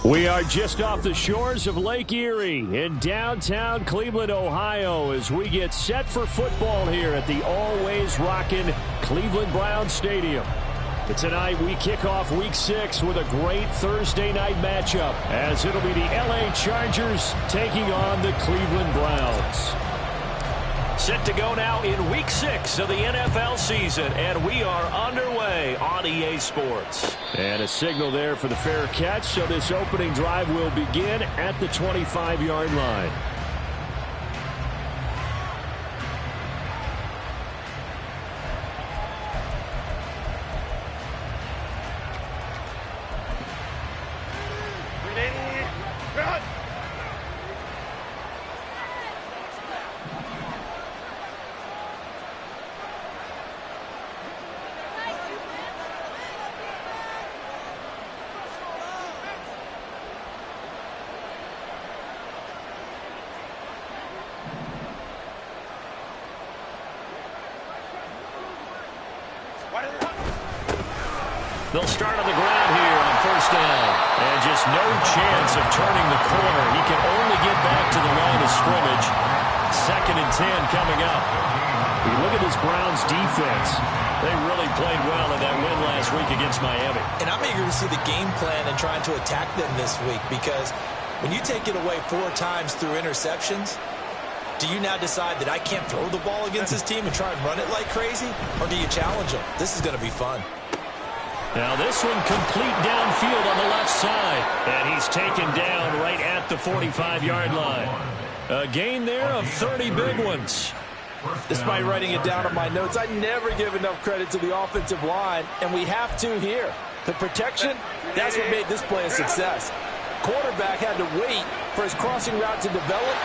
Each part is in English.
We are just off the shores of Lake Erie in downtown Cleveland, Ohio, as we get set for football here at the always rockin' Cleveland Browns Stadium. But tonight we kick off Week 6 with a great Thursday night matchup, as it'll be the LA Chargers taking on the Cleveland Browns. Set to go now in Week 6 of the NFL season, and we are underway on EA Sports. And a signal there for the fair catch, so this opening drive will begin at the 25-yard line. They'll start on the ground here on first down. And just no chance of turning the corner. He can only get back to the line of scrimmage. 2nd and 10 coming up. You look at this Browns defense. They really played well in that win last week against Miami. And I'm eager to see the game plan and trying to attack them this week, because when you take it away 4 times through interceptions, do you now decide that I can't throw the ball against this team and try and run it like crazy? Or do you challenge them? This is going to be fun. Now this one complete downfield on the left side. And he's taken down right at the 45-yard line. A gain there of 30 big ones. Despite writing it down on my notes, I never give enough credit to the offensive line, and we have to here. The protection, that's what made this play a success. Quarterback had to wait for his crossing route to develop,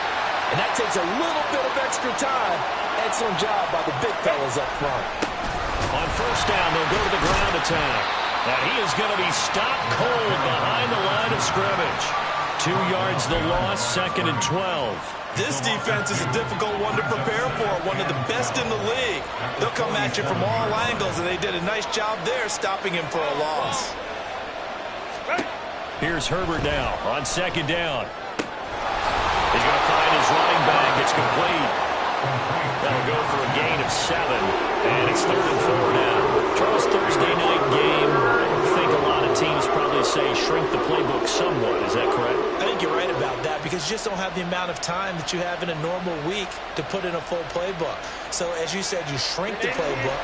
and that takes a little bit of extra time. Excellent job by the big fellas up front. On first down, they'll go to the ground attack. And he is going to be stopped cold behind the line of scrimmage. 2 yards the loss, 2nd and 12. This defense is a difficult one to prepare for, one of the best in the league. They'll come at you from all angles, and they did a nice job there stopping him for a loss. Here's Herbert now on 2nd down. He's going to find his running back. It's complete. That'll go for a gain of 7. And it's 3rd and 4 now. Charles, Thursday night game. I think a lot of teams probably say shrink the playbook somewhat. Is that correct? I think you're right about that, because you just don't have the amount of time that you have in a normal week to put in a full playbook. So as you said, you shrink the playbook,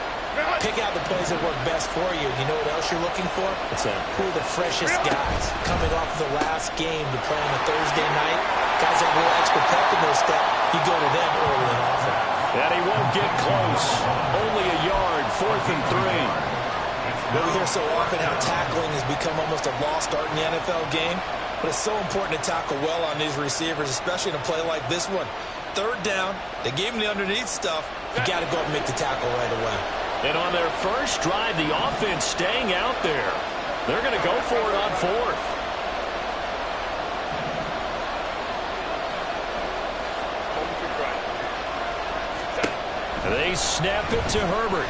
pick out the plays that work best for you. You know what else you're looking for? What's that? Who are the freshest guys coming off the last game to play on a Thursday night? Guys that have a little extra pep in their step, you go to them early and often. And he won't get close. Only a yard, 4th and 3. We hear so often how tackling has become almost a lost art in the NFL game, but it's so important to tackle well on these receivers, especially in a play like this one. 3rd down, they gave him the underneath stuff. You got to go up and make the tackle right away. And on their first drive, the offense staying out there. They're going to go for it on 4th. They snap it to Herbert.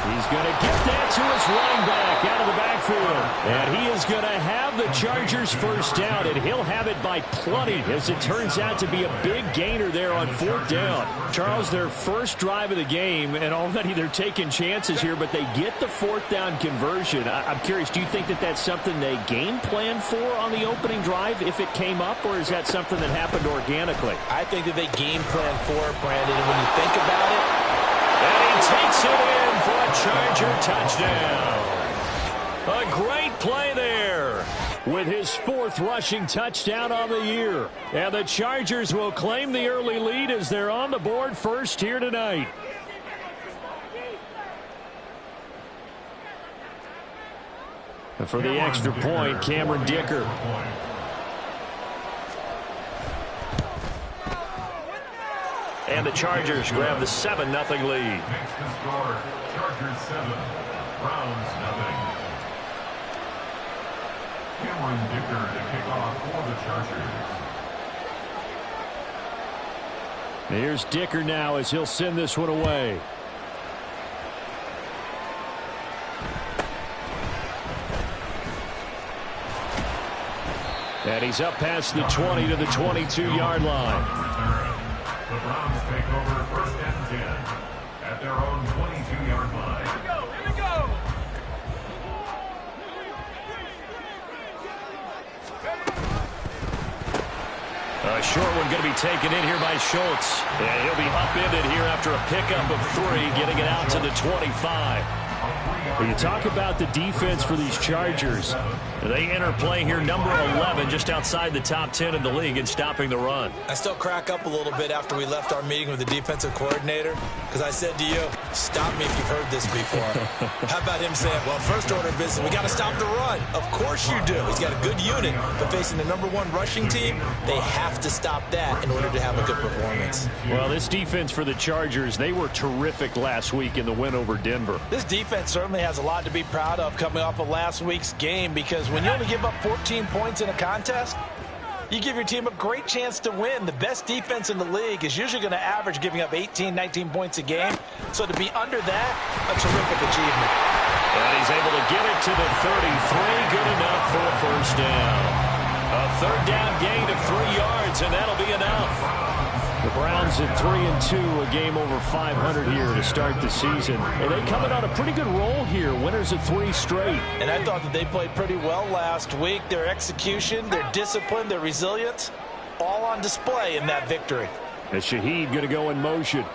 He's going to get that to his running back out of the backfield. And he is going to have the Chargers first down, and he'll have it by plenty, as it turns out to be a big gainer there on 4th down. Charles, their first drive of the game, and already they're taking chances here, but they get the 4th down conversion. I'm curious, do you think that that's something they game plan for on the opening drive if it came up, or is that something that happened organically? I think that they game plan for it, Brandon, and when you think about it, and he takes it in for a Charger touchdown. A great play there with his 4th rushing touchdown on the year. And the Chargers will claim the early lead as they're on the board first here tonight. And for the extra point, Cameron Dicker. And the Chargers grab the 7-0 lead. Next to score, Chargers 7, Browns 0. Cameron Dicker to kick off for the Chargers. Here's Dicker now as he'll send this one away. And he's up past the 20 to the 22-yard line. The Browns take over 1st and 10 at their own 22-yard line. Here we go. A short one going to be taken in here by Schultz. And he'll be upended here after a pickup of 3, getting it out to the 25. When you talk about the defense for these Chargers, they enter play here number 11, just outside the top 10 in the league in stopping the run. I still crack up a little bit after we left our meeting with the defensive coordinator, because I said to you, stop me if you've heard this before. How about him saying, well, first order of business, we got to stop the run. Of course you do. He's got a good unit, but facing the number 1 rushing team, they have to stop that in order to have a good performance. Well, this defense for the Chargers, they were terrific last week in the win over Denver. This defense certainly has a lot to be proud of coming off of last week's game, because when you only give up 14 points in a contest, you give your team a great chance to win. The best defense in the league is usually going to average giving up 18, 19 points a game. So to be under that, a terrific achievement. And he's able to get it to the 33, good enough for a first down. A 3rd down gain of 3 yards, and that'll be enough. The Browns at 3-2, a game over 500 here to start the season. And they coming on a pretty good roll here, winners of 3 straight. And I thought that they played pretty well last week. Their execution, their discipline, their resilience, all on display in that victory. And Shaheed going to go in motion.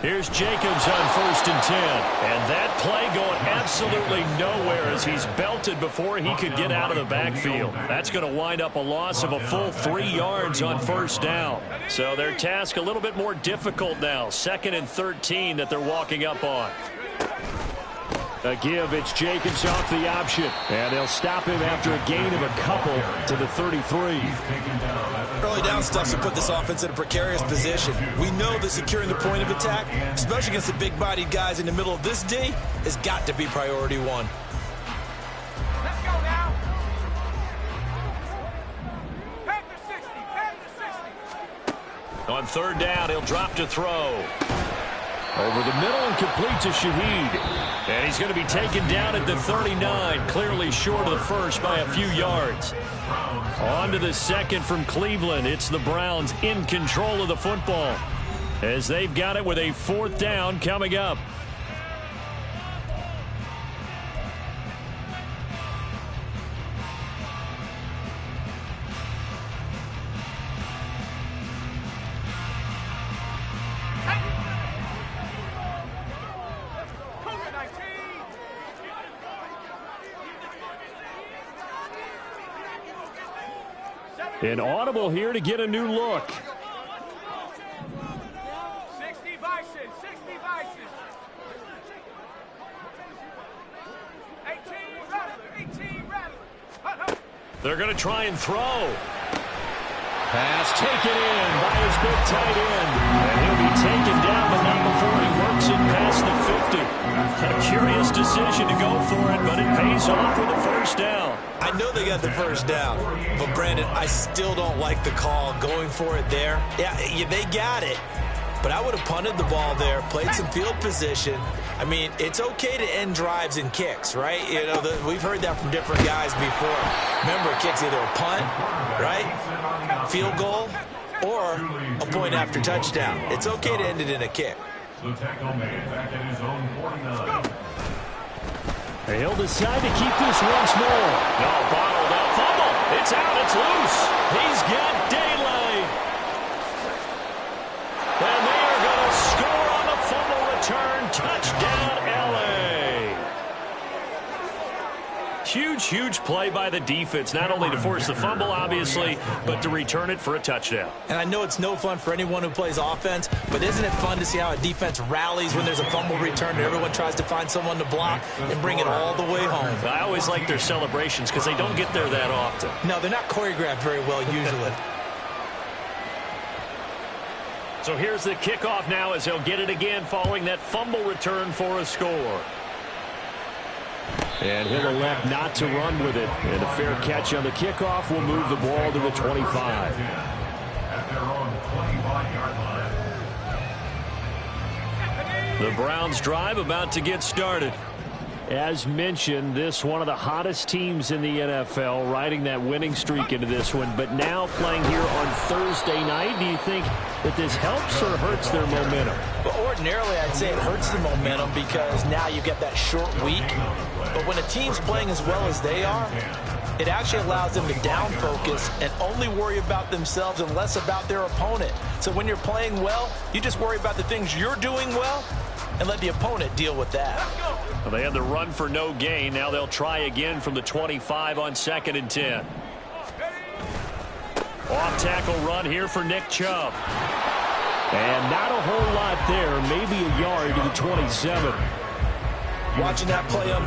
Here's Jacobs on 1st and 10. And that play going absolutely nowhere as he's belted before he could get out of the backfield. That's going to wind up a loss of a full 3 yards on 1st down. So their task a little bit more difficult now. 2nd and 13 that they're walking up on. A give, it's Jacobs off the option. And they'll stop him after a gain of a couple to the 33. Early down stuff to put this offense in a precarious position. We know that securing the point of attack, especially against the big-bodied guys in the middle of this D, has got to be priority 1. Let's go now. Panther 60, Panther 60. On 3rd down, he'll drop to throw. Over the middle and complete to Shaheed. And he's going to be taken down at the 39, clearly short of the first by a few yards. On to the 2nd from Cleveland. It's the Browns in control of the football as they've got it with a 4th down coming up. An audible here to get a new look. 60 vices, 60 vices. 18 rattler, 18 rattler. They're going to try and throw. Pass taken in by his big tight end. And he'll be taken down, but not before he works it past the 50. A curious decision to go for it, but it pays off with a 1st down. I know they got the 1st down, but Brandon, I still don't like the call going for it there. Yeah, they got it, but I would have punted the ball there, played some field position. I mean, it's okay to end drives and kicks, right? You know, we've heard that from different guys before. Remember, a kick's either a punt, right, field goal, or a point after touchdown. It's okay to end it in a kick. The tackle made back at his own 49. He'll decide to keep this once more. No, bottled up. Fumble. It's out. It's loose. He's got daylight. And they are going to score on the fumble return. Touchdown, L.A. Huge play by the defense, not only to force the fumble, obviously, but to return it for a touchdown. And I know it's no fun for anyone who plays offense, but isn't it fun to see how a defense rallies when there's a fumble return and everyone tries to find someone to block and bring it all the way home? I always like their celebrations because they don't get there that often. No, they're not choreographed very well usually. So here's the kickoff now as he'll get it again following that fumble return for a score. And he'll elect not to run with it. And a fair catch on the kickoff will move the ball to the 25. At their own 25-yard line. The Browns drive about to get started. As mentioned, this one of the hottest teams in the NFL, riding that winning streak into this one, but now playing here on Thursday night. Do you think that this helps or hurts their momentum? Well, ordinarily, I'd say it hurts the momentum because now you get that short week. But when a team's playing as well as they are, it actually allows them to down focus and only worry about themselves and less about their opponent. So when you're playing well, you just worry about the things you're doing well and let the opponent deal with that. Well, they had the run for no gain. Now they'll try again from the 25 on 2nd and 10. Off tackle run here for Nick Chubb. And not a whole lot there, maybe a yard to the 27. Watching that play unfold.